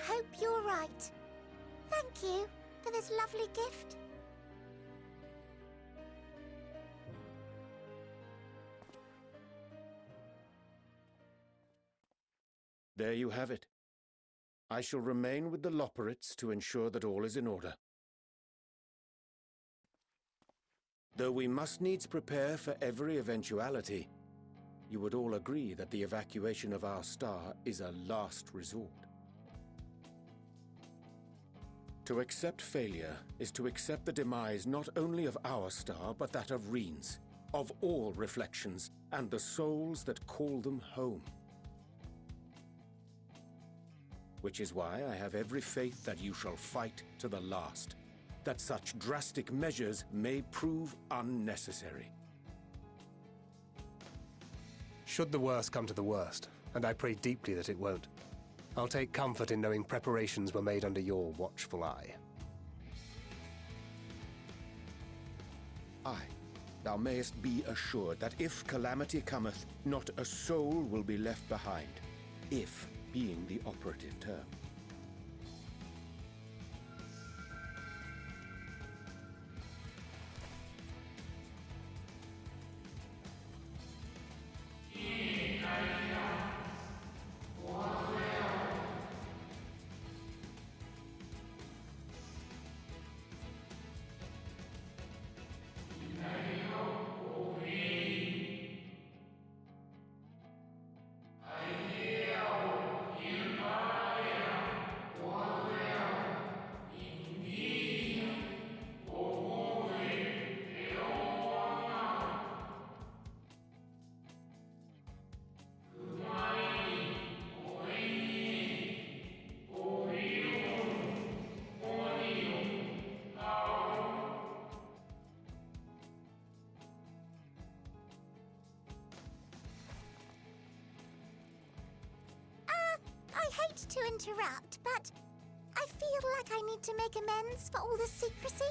hope you're right. Thank you for this lovely gift. There you have it. I shall remain with the Loporrits to ensure that all is in order. Though we must needs prepare for every eventuality, you would all agree that the evacuation of our star is a last resort. To accept failure is to accept the demise not only of our star, but that of Reen's, of all reflections, and the souls that call them home. Which is why I have every faith that you shall fight to the last, that such drastic measures may prove unnecessary. Should the worst come to the worst, and I pray deeply that it won't, I'll take comfort in knowing preparations were made under your watchful eye. Aye, thou mayest be assured that if calamity cometh, not a soul will be left behind, if being the operative term. I hate to interrupt, but I feel like I need to make amends for all the secrecy.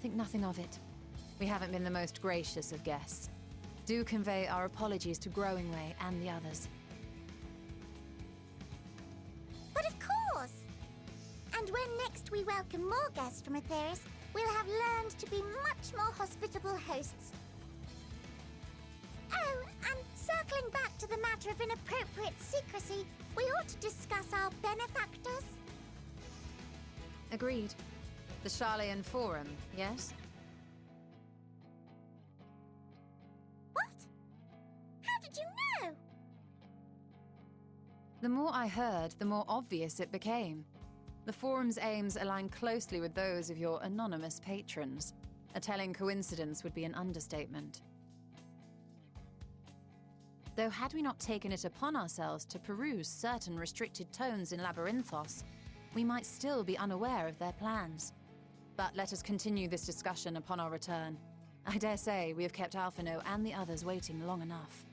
Think nothing of it. We haven't been the most gracious of guests. Do convey our apologies to Growingway and the others. But of course! And when next we welcome more guests from Aetheris, we'll have learned to be much more hospitable hosts. Oh, and circling back to the matter of inappropriate secrecy, we ought to discuss our benefactors. Agreed. The Sharlayan Forum, yes? What? How did you know? The more I heard, the more obvious it became. The Forum's aims align closely with those of your anonymous patrons. A telling coincidence would be an understatement. Though had we not taken it upon ourselves to peruse certain restricted tones in Labyrinthos, we might still be unaware of their plans. But let us continue this discussion upon our return. I dare say we have kept Alphino and the others waiting long enough.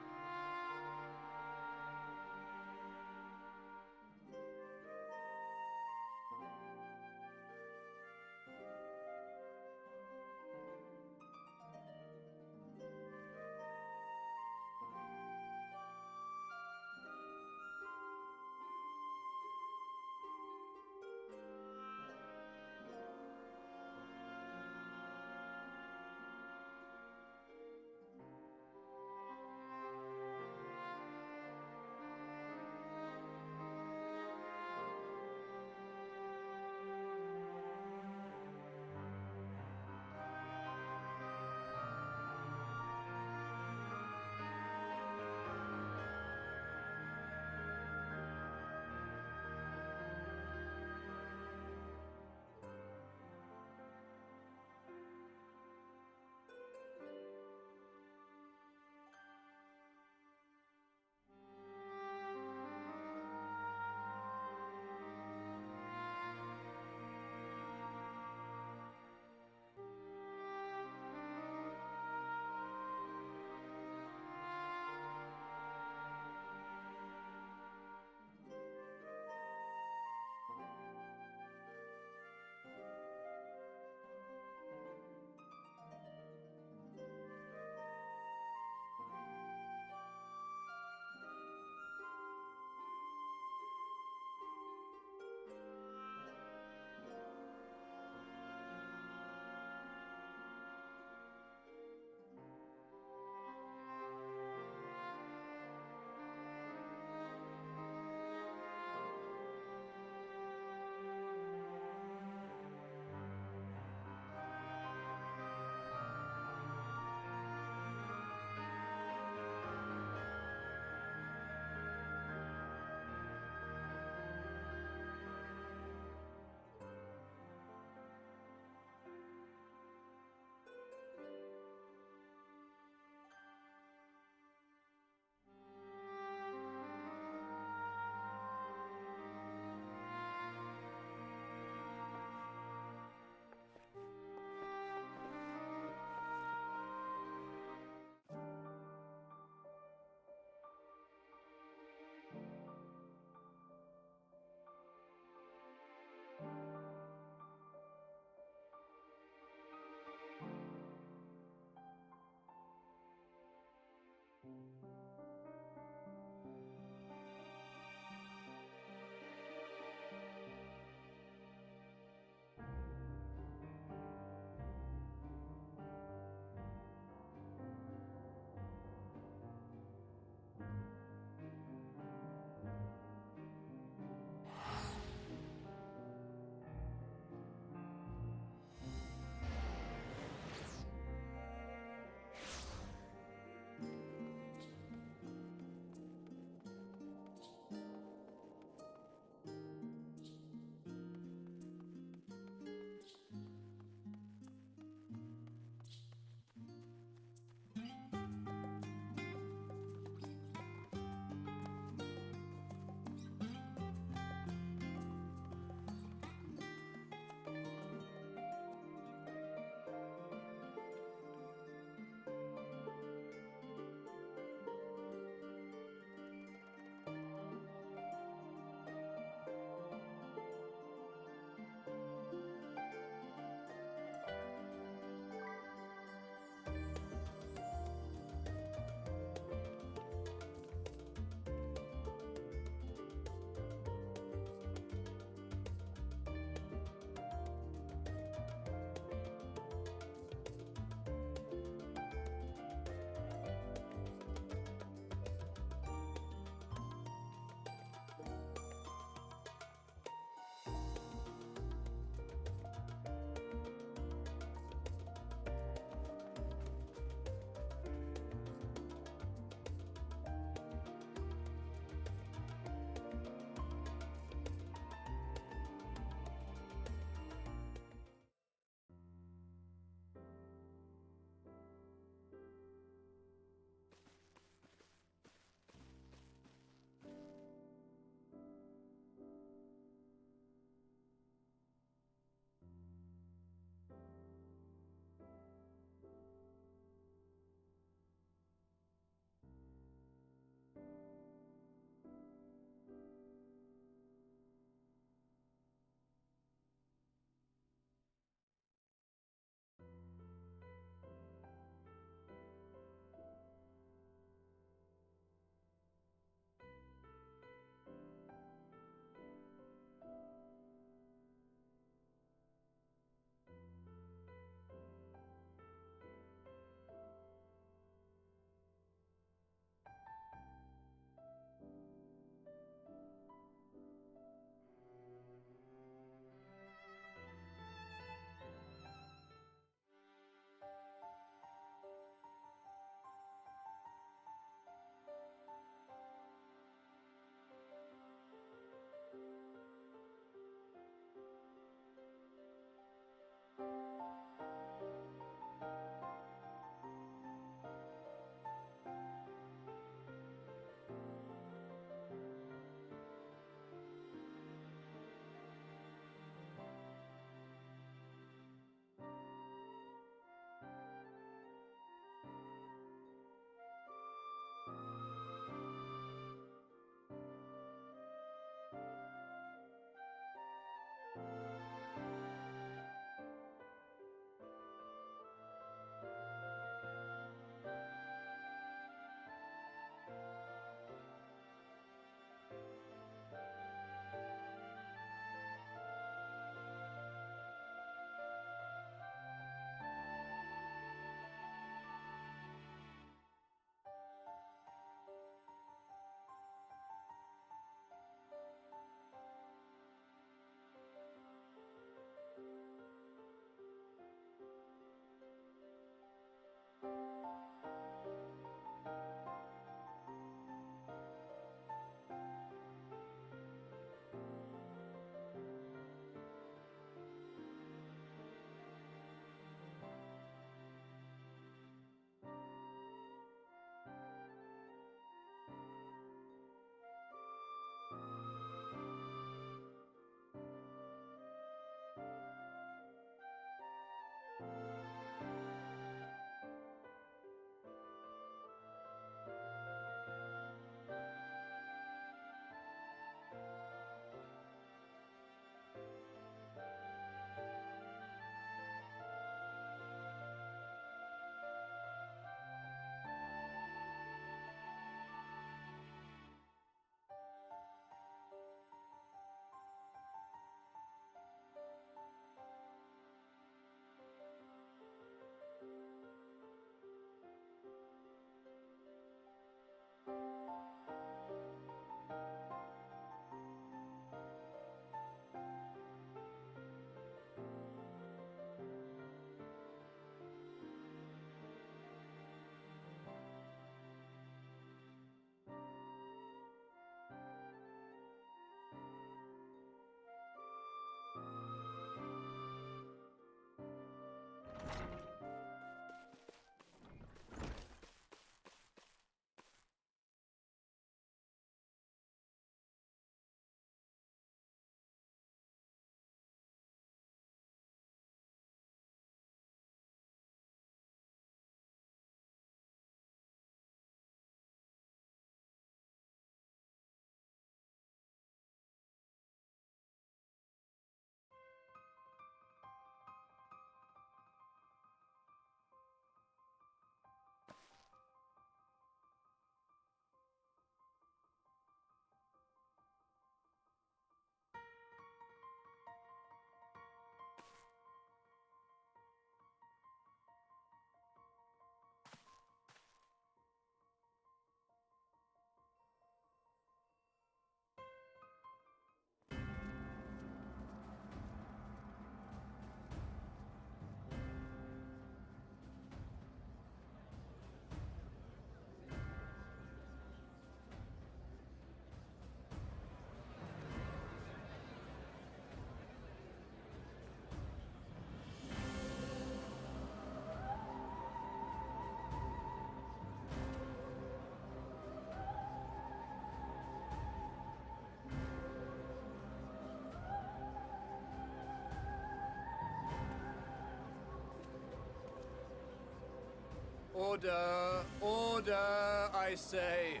Order! Order, I say!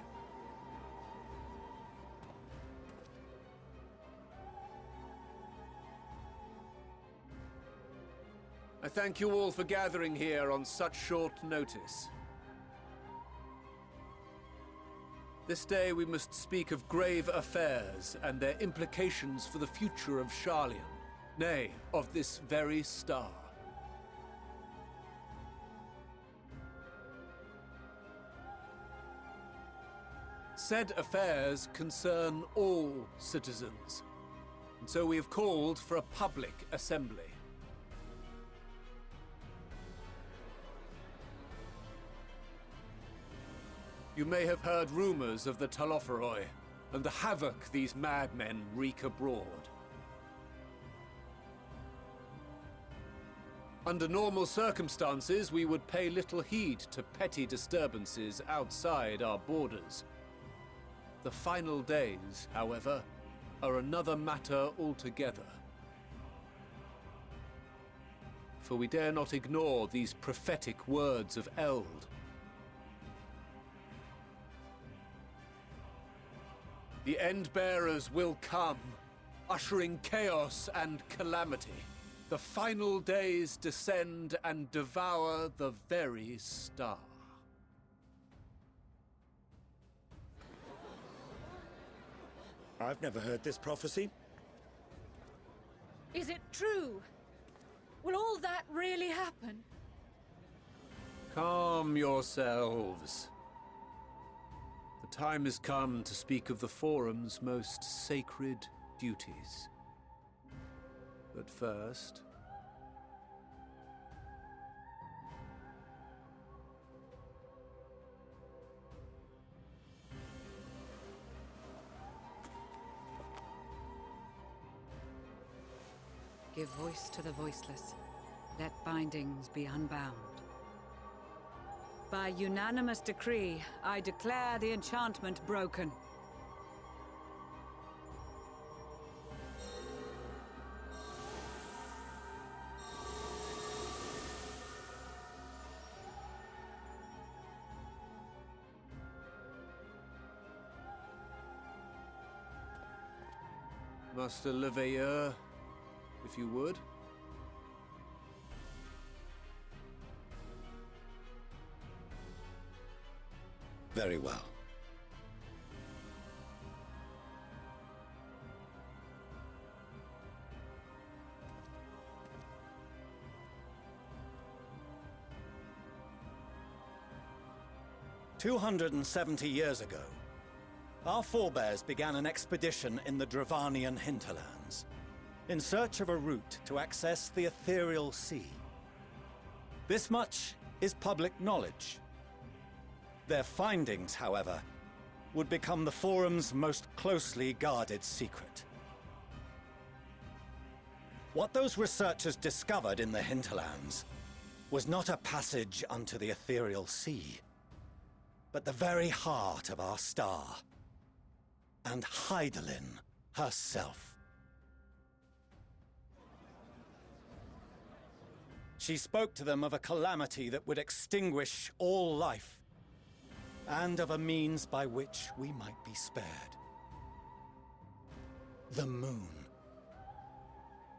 I thank you all for gathering here on such short notice. This day we must speak of grave affairs and their implications for the future of Sharlayan, nay, of this very star. Said affairs concern all citizens, and so we have called for a public assembly. You may have heard rumors of the Talopheroi and the havoc these madmen wreak abroad. Under normal circumstances, we would pay little heed to petty disturbances outside our borders. The final days, however, are another matter altogether. For we dare not ignore these prophetic words of Eld. The End-Bearers will come, ushering chaos and calamity. The final days descend and devour the very star. I've never heard this prophecy. Is it true? Will all that really happen? Calm yourselves. The time has come to speak of the Forum's most sacred duties. But first... Give voice to the voiceless. Let bindings be unbound. By unanimous decree, I declare the enchantment broken. Master Leveilleur, if you would. Very well. "270 years ago, our forebears began an expedition in the Dravanian hinterlands, in search of a route to access the ethereal sea. This much is public knowledge. Their findings, however, would become the Forum's most closely guarded secret. What those researchers discovered in the hinterlands was not a passage unto the ethereal sea, but the very heart of our star, and Hydaelyn herself. She spoke to them of a calamity that would extinguish all life, and of a means by which we might be spared. The moon.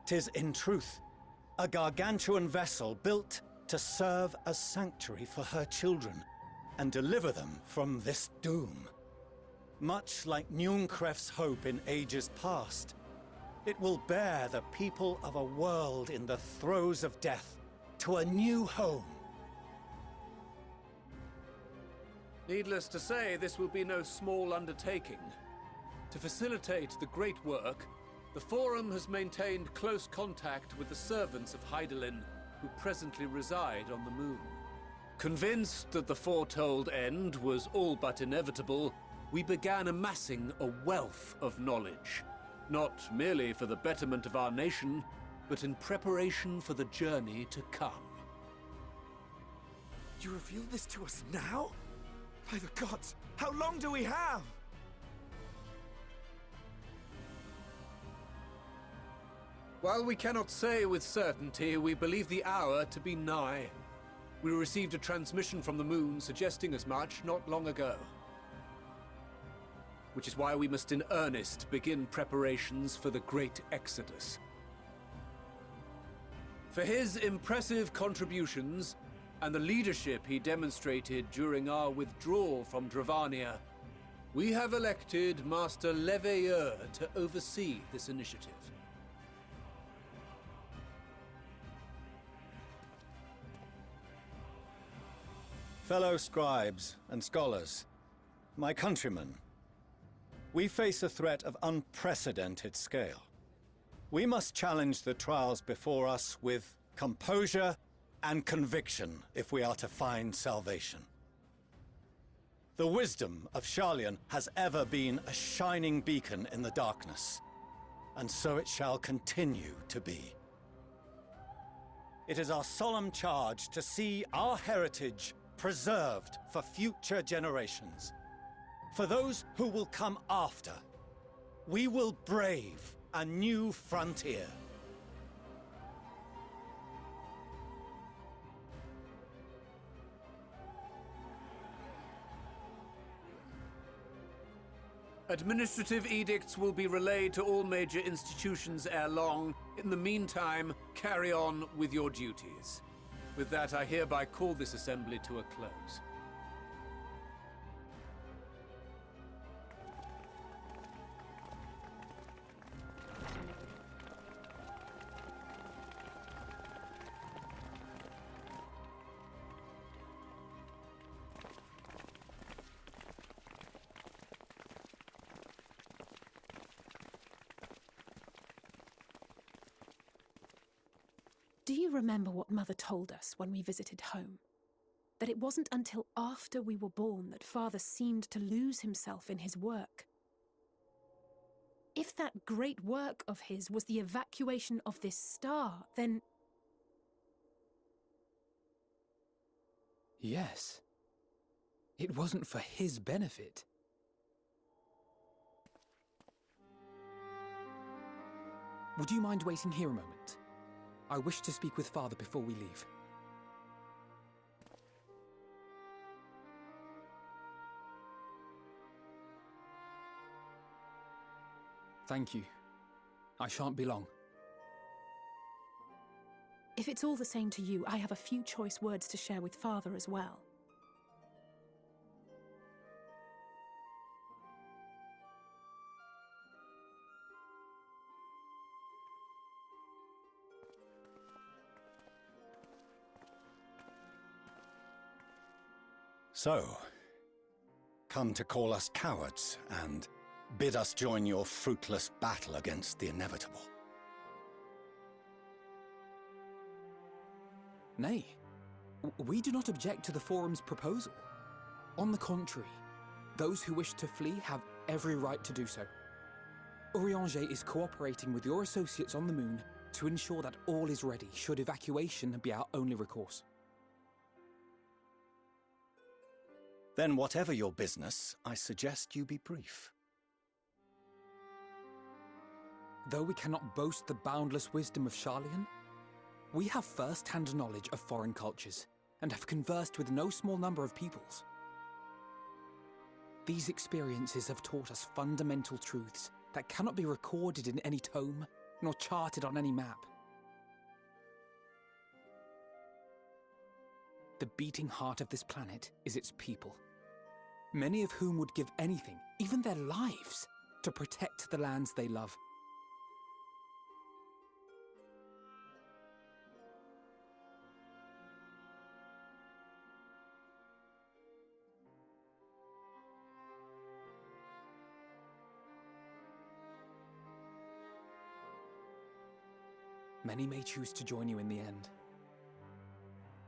'Tis in truth a gargantuan vessel built to serve as sanctuary for her children and deliver them from this doom. Much like Nunkref's hope in ages past, it will bear the people of a world in the throes of death to a new home. Needless to say, this will be no small undertaking. To facilitate the great work, the Forum has maintained close contact with the servants of Hydaelyn, who presently reside on the moon. Convinced that the foretold end was all but inevitable, we began amassing a wealth of knowledge, not merely for the betterment of our nation, but in preparation for the journey to come. You reveal this to us now? By the gods, how long do we have? While we cannot say with certainty, we believe the hour to be nigh. We received a transmission from the moon suggesting as much not long ago. Which is why we must in earnest begin preparations for the Great Exodus. For his impressive contributions and the leadership he demonstrated during our withdrawal from Dravania, we have elected Master Leveilleur to oversee this initiative. Fellow scribes and scholars, my countrymen, we face a threat of unprecedented scale. We must challenge the trials before us with composure and conviction if we are to find salvation. The wisdom of Sharlayan has ever been a shining beacon in the darkness, and so it shall continue to be. It is our solemn charge to see our heritage preserved for future generations. For those who will come after, we will brave a new frontier. Administrative edicts will be relayed to all major institutions ere long. In the meantime, carry on with your duties. With that, I hereby call this assembly to a close. Do you remember what Mother told us when we visited home? That it wasn't until after we were born that Father seemed to lose himself in his work. If that great work of his was the evacuation of this star, then... Yes. It wasn't for his benefit. Would you mind waiting here a moment? I wish to speak with Father before we leave. Thank you. I shan't be long. If it's all the same to you, I have a few choice words to share with Father as well. So, come to call us cowards and bid us join your fruitless battle against the inevitable. Nay, we do not object to the Forum's proposal. On the contrary, those who wish to flee have every right to do so. Urianger is cooperating with your associates on the moon to ensure that all is ready should evacuation be our only recourse. Then whatever your business, I suggest you be brief. Though we cannot boast the boundless wisdom of Sharlayan, we have first-hand knowledge of foreign cultures and have conversed with no small number of peoples. These experiences have taught us fundamental truths that cannot be recorded in any tome nor charted on any map. The beating heart of this planet is its people, many of whom would give anything, even their lives, to protect the lands they love. Many may choose to join you in the end.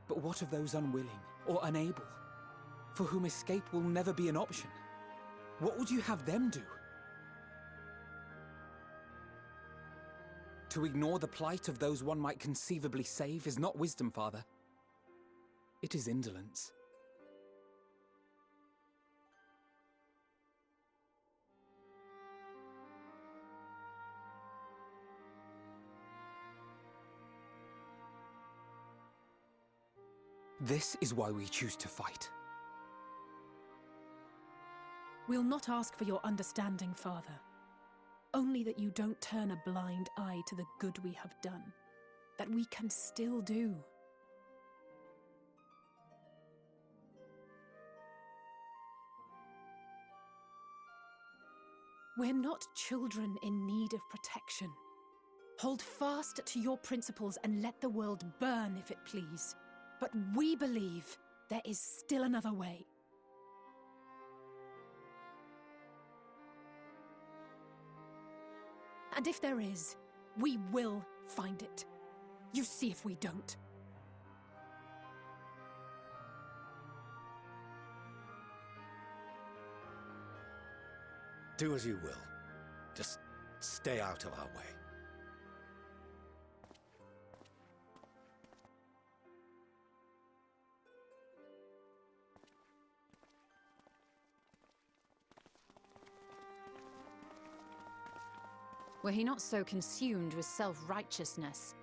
But what of those unwilling or unable, for whom escape will never be an option? What would you have them do? To ignore the plight of those one might conceivably save is not wisdom, Father. It is indolence. This is why we choose to fight. We'll not ask for your understanding, Father. Only that you don't turn a blind eye to the good we have done. That we can still do. We're not children in need of protection. Hold fast to your principles and let the world burn if it please. But we believe there is still another way. And if there is, we will find it. You see if we don't. Do as you will. Just stay out of our way. Were he not so consumed with self-righteousness,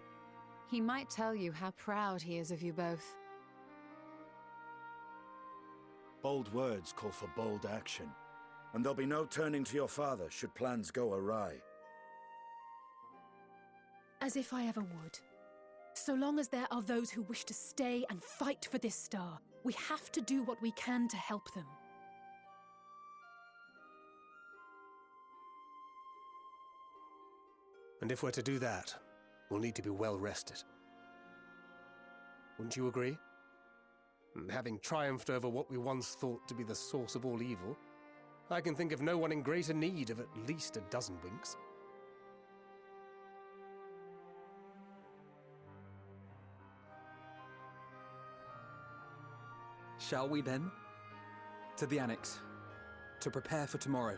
he might tell you how proud he is of you both. Bold words call for bold action. And there'll be no turning to your father should plans go awry. As if I ever would. So long as there are those who wish to stay and fight for this star, we have to do what we can to help them. And if we're to do that, we'll need to be well rested. Wouldn't you agree? And having triumphed over what we once thought to be the source of all evil, I can think of no one in greater need of at least a dozen winks. Shall we then? To the Annex, to prepare for tomorrow.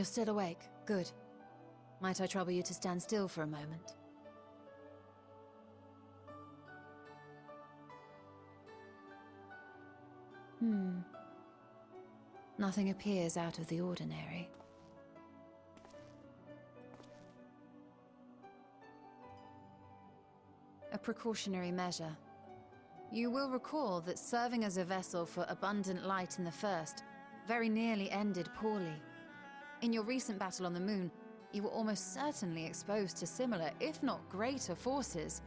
You're still awake. Good. Might I trouble you to stand still for a moment? Nothing appears out of the ordinary. A precautionary measure. You will recall that serving as a vessel for abundant light in the First very nearly ended poorly. In your recent battle on the Moon, you were almost certainly exposed to similar, if not greater, forces.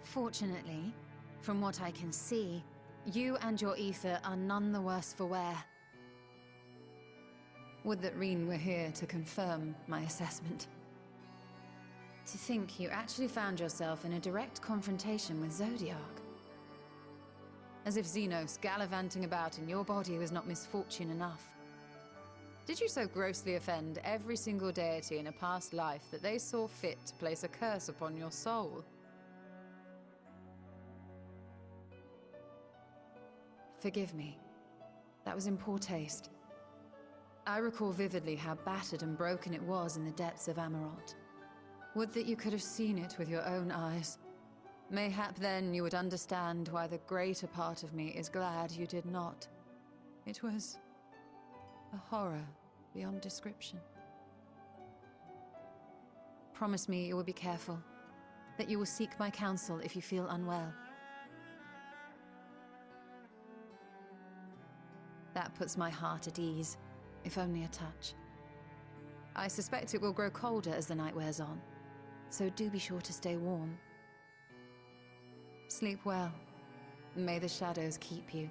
Fortunately, from what I can see, you and your ether are none the worse for wear. Would that Reen were here to confirm my assessment. To think you actually found yourself in a direct confrontation with Zodiark. As if Xenos gallivanting about in your body was not misfortune enough. Did you so grossly offend every single deity in a past life that they saw fit to place a curse upon your soul? Forgive me. That was in poor taste. I recall vividly how battered and broken it was in the depths of Amarot. Would that you could have seen it with your own eyes. Mayhap then you would understand why the greater part of me is glad you did not. It was a horror beyond description. Promise me you will be careful, that you will seek my counsel if you feel unwell. That puts my heart at ease, if only a touch. I suspect it will grow colder as the night wears on, so do be sure to stay warm. Sleep well. May the shadows keep you.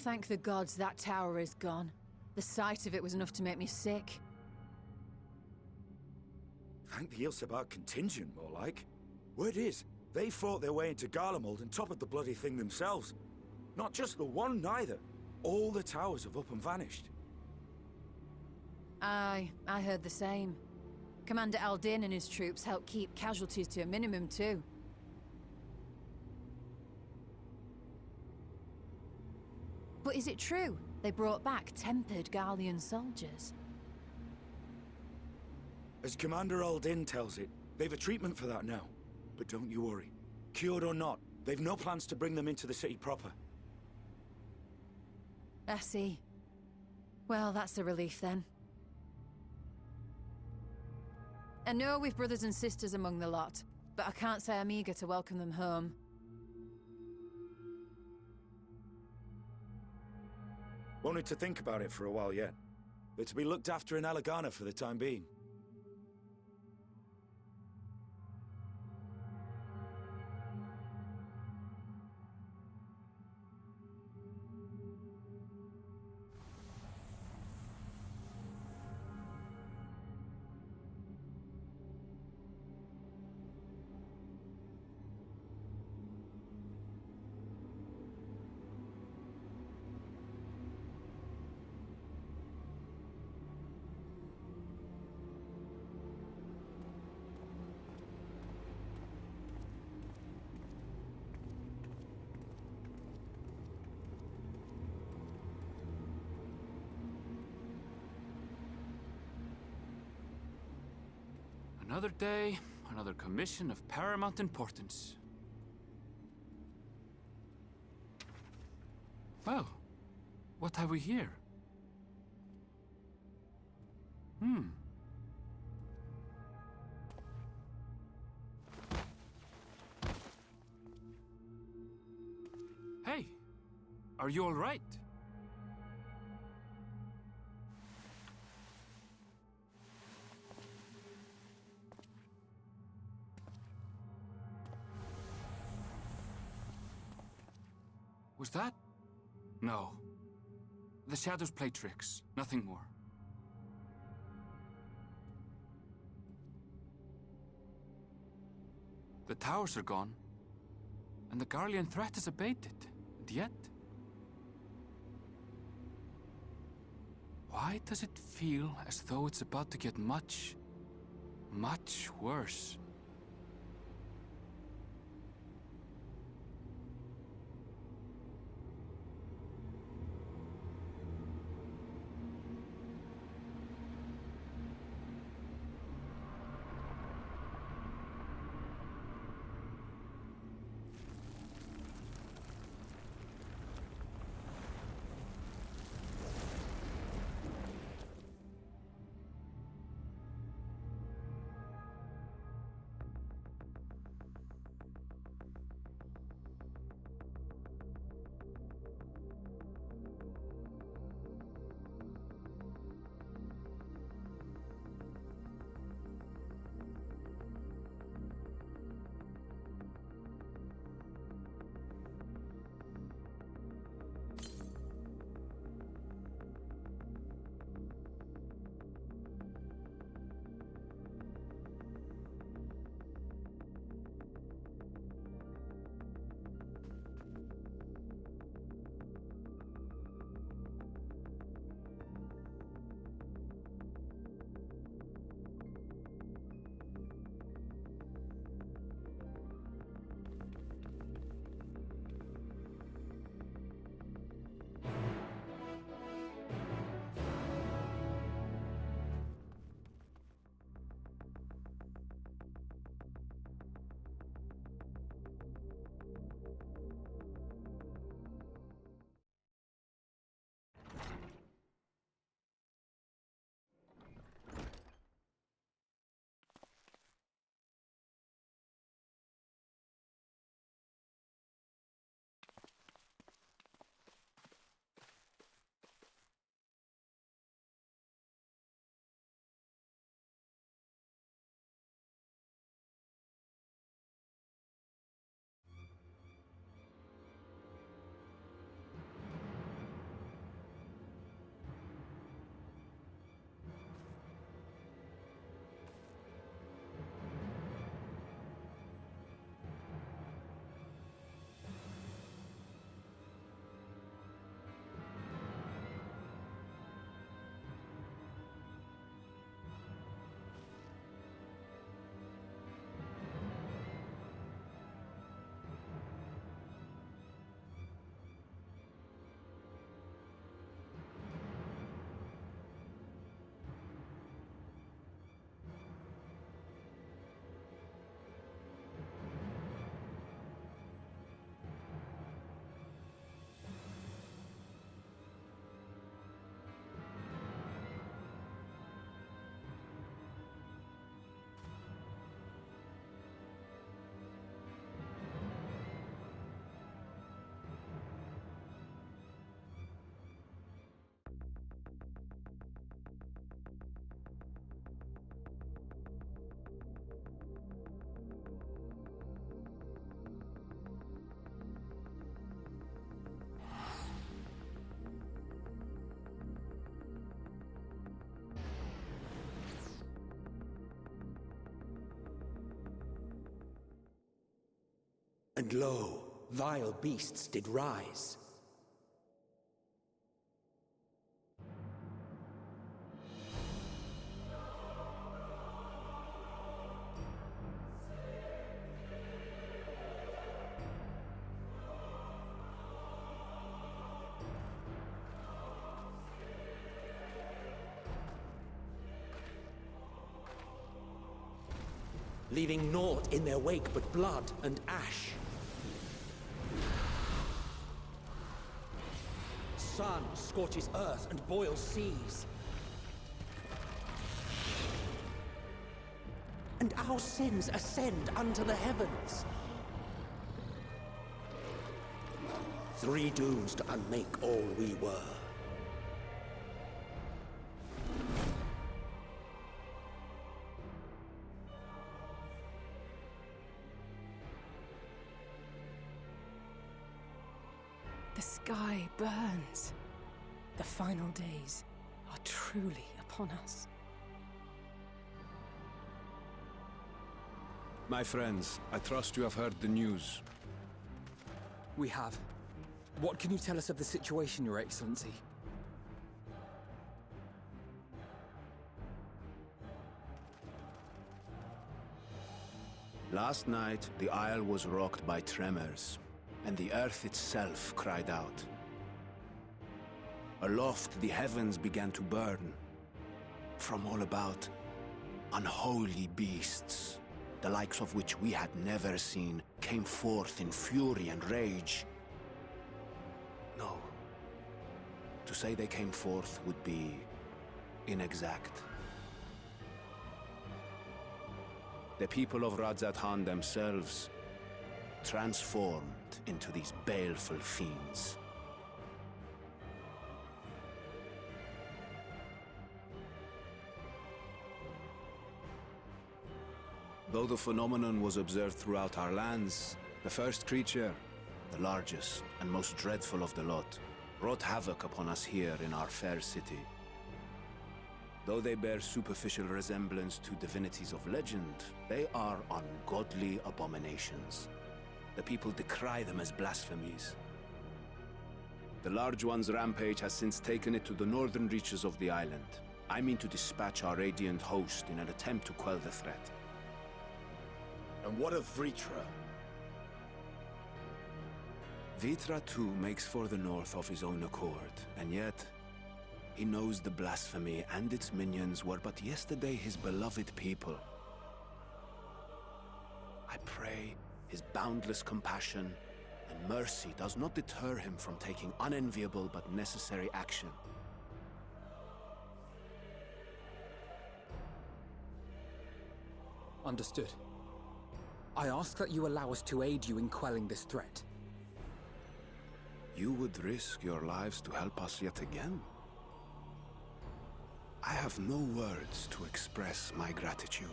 Thank the gods that tower is gone. The sight of it was enough to make me sick. Thank the Ilsebar contingent, more like. Word is, they fought their way into Garlemald and toppled the bloody thing themselves. Not just the one, neither. All the towers have up and vanished. Aye, I heard the same. Commander Aldin and his troops helped keep casualties to a minimum, too. But is it true they brought back tempered Garlean soldiers? As Commander Aldin tells it, they've a treatment for that now. But don't you worry. Cured or not, they've no plans to bring them into the city proper. I see. Well, that's a relief then. I know we've brothers and sisters among the lot, but I can't say I'm eager to welcome them home. Wanted to think about it for a while yet. They're to be looked after in Alagana for the time being. Another day, another commission of paramount importance. Well, what have we here? Hey, are you all right? Was that? No. The shadows play tricks, nothing more. The towers are gone, and the Garlean threat is abated, and yet... why does it feel as though it's about to get much, much worse? And lo, vile beasts did rise. Leaving naught in their wake but blood and ash. Sun scorches earth and boils seas. And our sins ascend unto the heavens. Three dooms to unmake all we were. The sky burns. The final days are truly upon us. My friends, I trust you have heard the news. We have. What can you tell us of the situation, Your Excellency? Last night, the Isle was rocked by tremors, and the earth itself cried out. Aloft, the heavens began to burn. From all about, unholy beasts, the likes of which we had never seen, came forth in fury and rage. No. To say they came forth would be inexact. The people of Radzat-Han themselves transformed into these baleful fiends. Though the phenomenon was observed throughout our lands, the first creature, the largest and most dreadful of the lot, wrought havoc upon us here in our fair city. Though they bear superficial resemblance to divinities of legend, they are ungodly abominations. The people decry them as blasphemies. The Large One's rampage has since taken it to the northern reaches of the island. I mean to dispatch our radiant host in an attempt to quell the threat. And what of Vritra? Vritra too makes for the north of his own accord, and yet he knows the blasphemy and its minions were but yesterday his beloved people. I pray his boundless compassion and mercy does not deter him from taking unenviable but necessary action. Understood. I ask that you allow us to aid you in quelling this threat. You would risk your lives to help us yet again? I have no words to express my gratitude.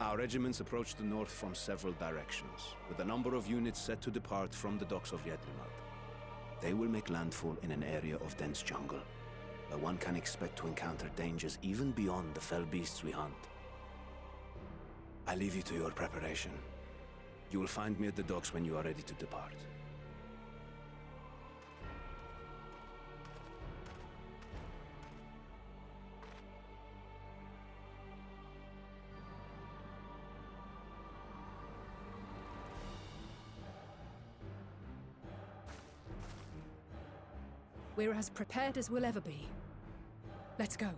Our regiments approach the north from several directions, with a number of units set to depart from the docks of Yedlimat. They will make landfall in an area of dense jungle, where one can expect to encounter dangers even beyond the fell beasts we hunt. I leave you to your preparation. You will find me at the docks when you are ready to depart. We're as prepared as we'll ever be. Let's go.